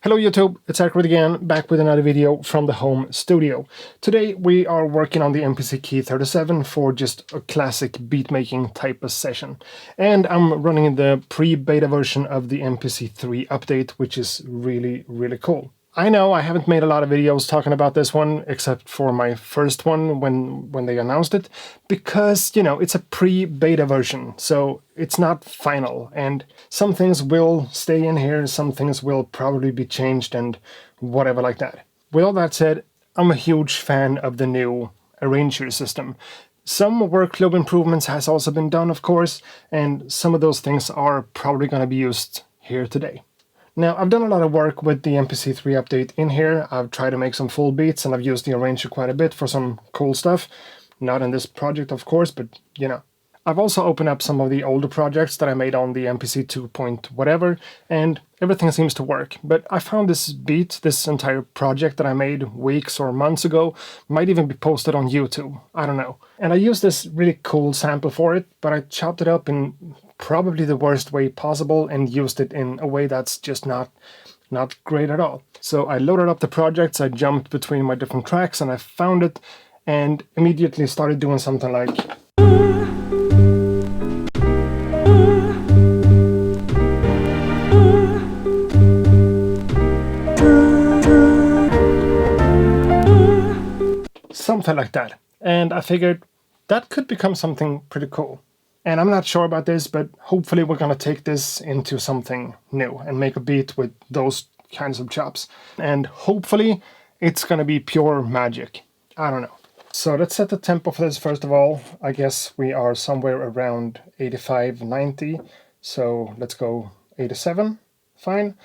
Hello YouTube, it's Eric again, back with another video from the home studio. Today we are working on the MPC Key 37 for just a classic beatmaking type of session. And I'm running the pre-beta version of the MPC 3 update, which is really cool. I know I haven't made a lot of videos talking about this one, except for my first one when they announced it, because, you know, it's a pre-beta version, so it's not final, and some things will stay in here, some things will probably be changed, and whatever like that. With all that said, I'm a huge fan of the new arranger system. Some workflow improvements has also been done, of course, and some of those things are probably going to be used here today. Now, I've done a lot of work with the MPC 3 update in here. I've tried to make some full beats, and I've used the arranger quite a bit for some cool stuff. Not in this project, of course, but, you know. I've also opened up some of the older projects that I made on the MPC 2 point whatever, and everything seems to work. But I found this beat, this entire project that I made weeks or months ago, might even be posted on YouTube. I don't know. And I used this really cool sample for it, but I chopped it up in probably the worst way possible and used it in a way that's just not great at all. So I loaded up the projects, I jumped between my different tracks, and I found it and immediately started doing something like... something like that. And I figured that could become something pretty cool. And I'm not sure about this, but hopefully we're going to take this into something new and make a beat with those kinds of chops. And hopefully it's going to be pure magic. I don't know. So let's set the tempo for this first of all. I guess we are somewhere around 85, 90. So let's go 87. Fine.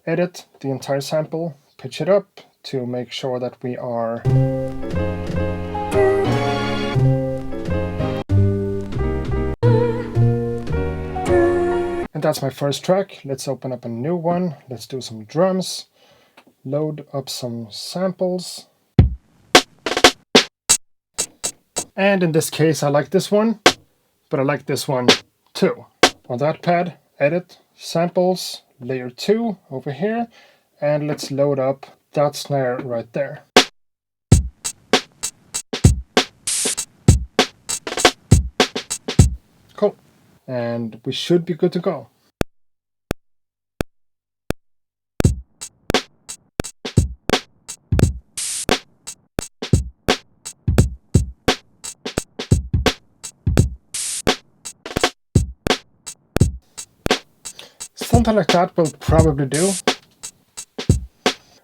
Edit the entire sample, pitch it up to make sure that we are... And that's my first track. Let's open up a new one. Let's do some drums. Load up some samples. And in this case, I like this one, but I like this one too. On that pad, edit, samples, layer 2 over here, and let's load up that snare right there. Cool. And we should be good to go. Something like that will probably do.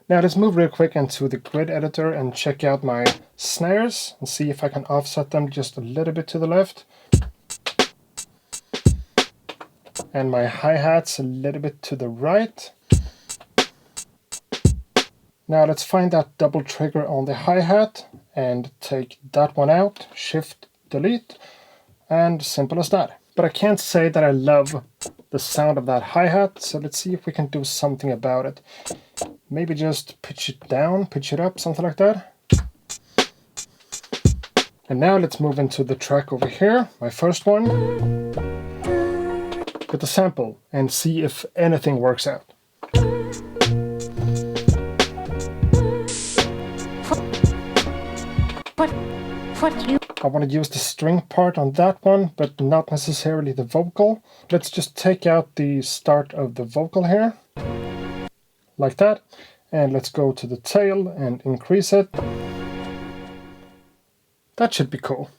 Now let's move real quick into the grid editor and check out my snares and see if I can offset them just a little bit to the left. And my hi-hats a little bit to the right. Now let's find that double trigger on the hi-hat and take that one out, shift, delete, and simple as that. But I can't say that I love the sound of that hi-hat, so let's see if we can do something about it. Maybe just pitch it down, pitch it up, something like that. And now let's move into the track over here, my first one, with the sample, and see if anything works out. I want to use the string part on that one, but not necessarily the vocal. Let's just take out the start of the vocal here, like that, and let's go to the tail and increase it. That should be cool.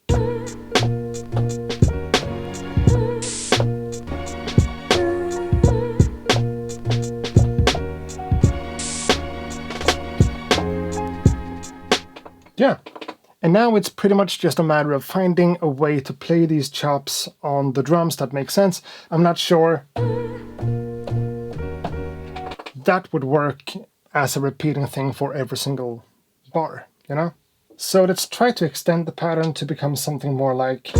Yeah. And now it's pretty much just a matter of finding a way to play these chops on the drums that makes sense. I'm not sure that would work as a repeating thing for every single bar, you know? So let's try to extend the pattern to become something more like...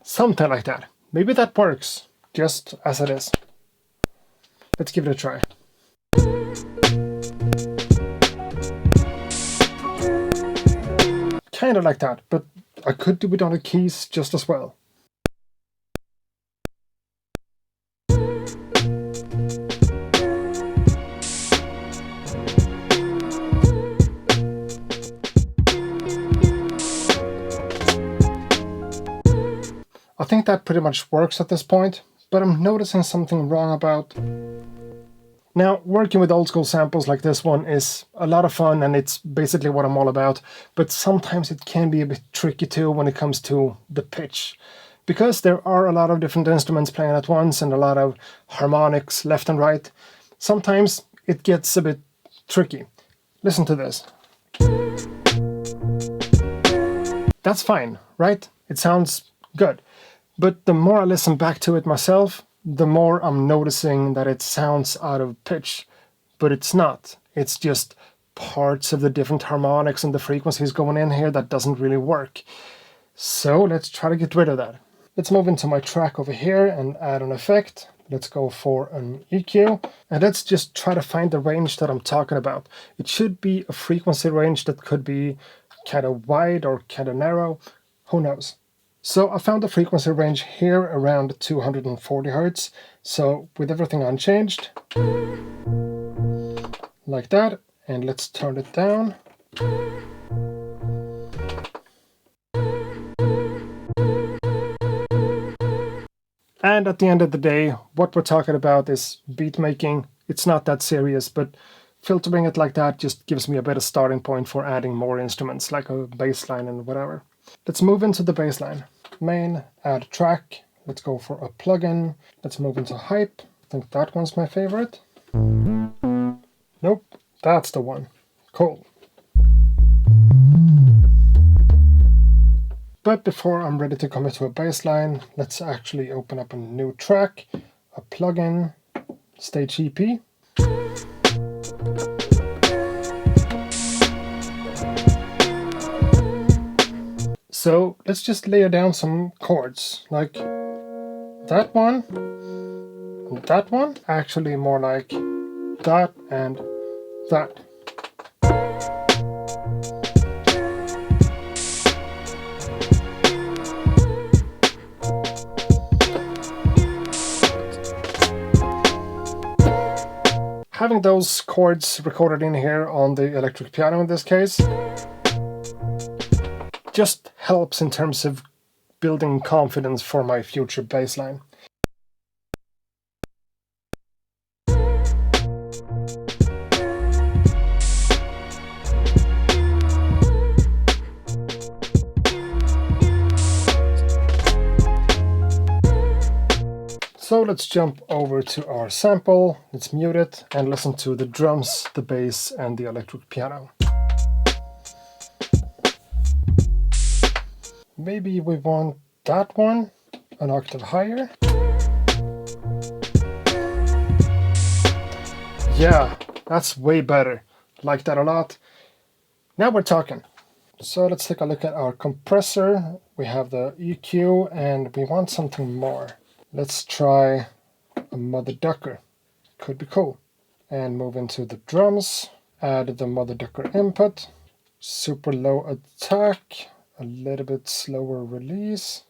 something like that. Maybe that works, just as it is. Let's give it a try. kind of like that, but I could do it on the keys just as well. I think that pretty much works at this point, but I'm noticing something wrong about... Now, working with old school samples like this one is a lot of fun, and it's basically what I'm all about, but sometimes it can be a bit tricky too when it comes to the pitch. Because there are a lot of different instruments playing at once and a lot of harmonics left and right, sometimes it gets a bit tricky. Listen to this. That's fine, right? It sounds good. But the more I listen back to it myself, the more I'm noticing that it sounds out of pitch. But it's not. It's just parts of the different harmonics and the frequencies going in here that doesn't really work. So let's try to get rid of that. Let's move into my track over here and add an effect. Let's go for an EQ. And let's just try to find the range that I'm talking about. It should be a frequency range that could be kind of wide or kind of narrow. Who knows? So I found the frequency range here around 240 Hz. So with everything unchanged, like that, and let's turn it down. And at the end of the day, what we're talking about is beat making. It's not that serious, but filtering it like that just gives me a better starting point for adding more instruments, like a bass line and whatever. Let's move into the bass line. Main, add track. Let's go for a plugin. Let's move into hype. I think that one's my favorite. Nope, that's the one. Cool. But before I'm ready to commit to a bass line, let's actually open up a new track, a plugin, Stage EP. So let's just layer down some chords, like that one, and that one, actually more like that and that. Having those chords recorded in here on the electric piano in this case just helps in terms of building confidence for my future bass line. So let's jump over to our sample, let's mute it and listen to the drums, the bass and the electric piano. Maybe we want that one an octave higher. Yeah, that's way better. Like that a lot. Now we're talking. So let's take a look at our compressor. We have the EQ and we want something more. Let's try a Mother Ducker. Could be cool. And move into the drums. Add the Mother Ducker input. Super low attack. A little bit slower release.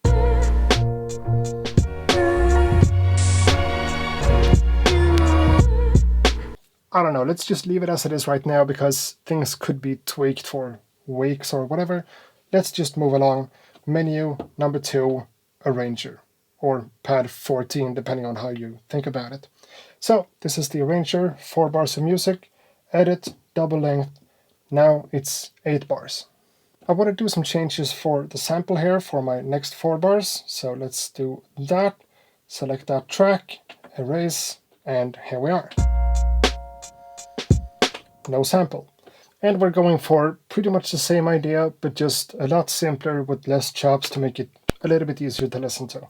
I don't know, let's just leave it as it is right now because things could be tweaked for weeks or whatever. Let's just move along. Menu, number 2, arranger. Or pad 14, depending on how you think about it. So this is the arranger, 4 bars of music, edit, double length. Now it's 8 bars. I want to do some changes for the sample here for my next 4 bars. So let's do that. Select that track, erase, and here we are. No sample. And we're going for pretty much the same idea, but just a lot simpler with less chops to make it a little bit easier to listen to.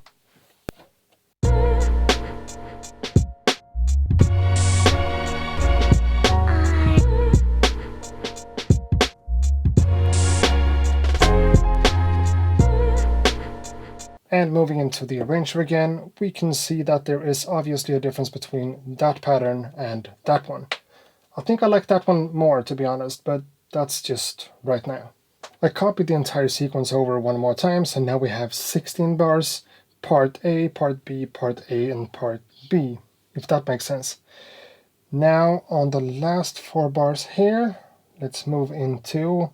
And moving into the arranger again, we can see that there is obviously a difference between that pattern and that one. I think I like that one more, to be honest, but that's just right now. I copied the entire sequence over one more time, so now we have 16 bars, part A, part B, part A, and part B, if that makes sense. Now on the last 4 bars here, let's move into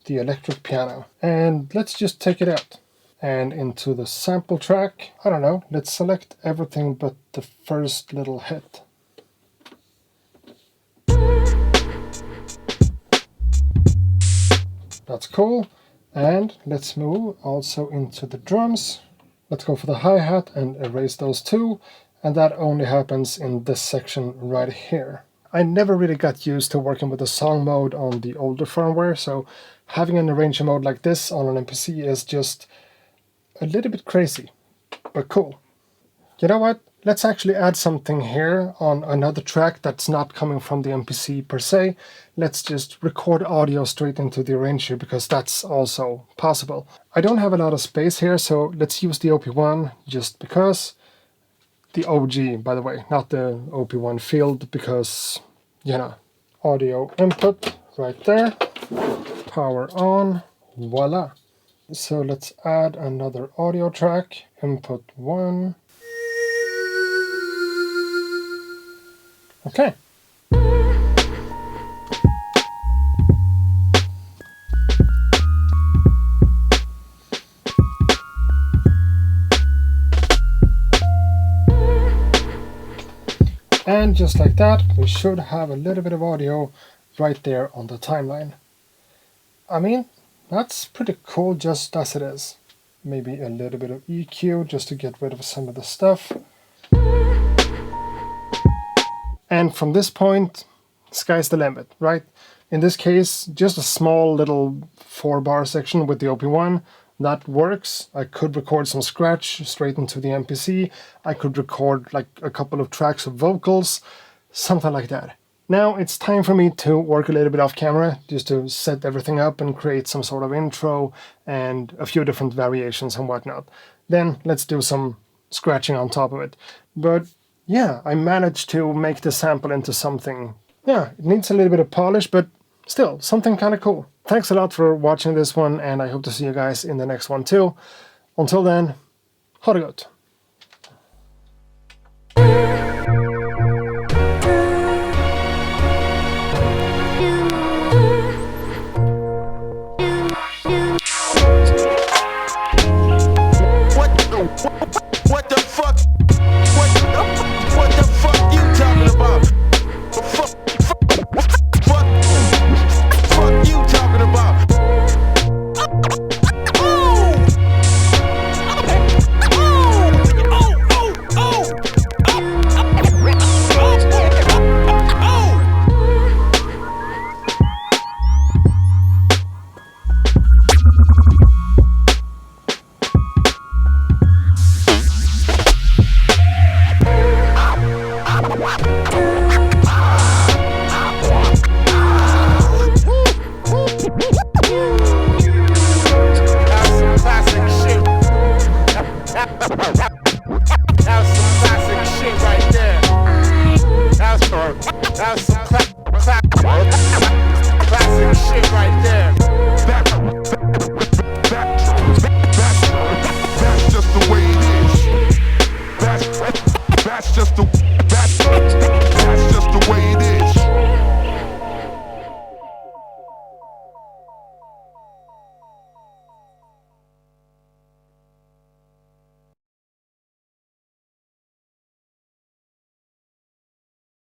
the electric piano, and let's just take it out. And into the sample track, I don't know, let's select everything but the first little hit. That's cool. And let's move also into the drums. Let's go for the hi-hat and erase those two, and that only happens in this section right here. I never really got used to working with the song mode on the older firmware, so having an arranger mode like this on an MPC is just a little bit crazy, but cool. You know what? Let's actually add something here on another track that's not coming from the MPC per se. Let's just record audio straight into the arranger, because that's also possible. I don't have a lot of space here, so let's use the OP1 just because. The OG, by the way, not the OP1 field, because, you know, audio input right there, power on, voila. So let's add another audio track, input 1. Okay. And just like that, we should have a little bit of audio right there on the timeline. I mean, that's pretty cool just as it is. Maybe a little bit of EQ just to get rid of some of the stuff. And from this point, sky's the limit, right? In this case, just a small little 4-bar section with the OP1, that works. I could record some scratch straight into the MPC. I could record like a couple of tracks of vocals, something like that. Now it's time for me to work a little bit off camera, just to set everything up and create some sort of intro and a few different variations and whatnot. Then let's do some scratching on top of it. But yeah, I managed to make the sample into something. Yeah, it needs a little bit of polish, but still, something kind of cool. Thanks a lot for watching this one, and I hope to see you guys in the next one too. Until then, ha det gott!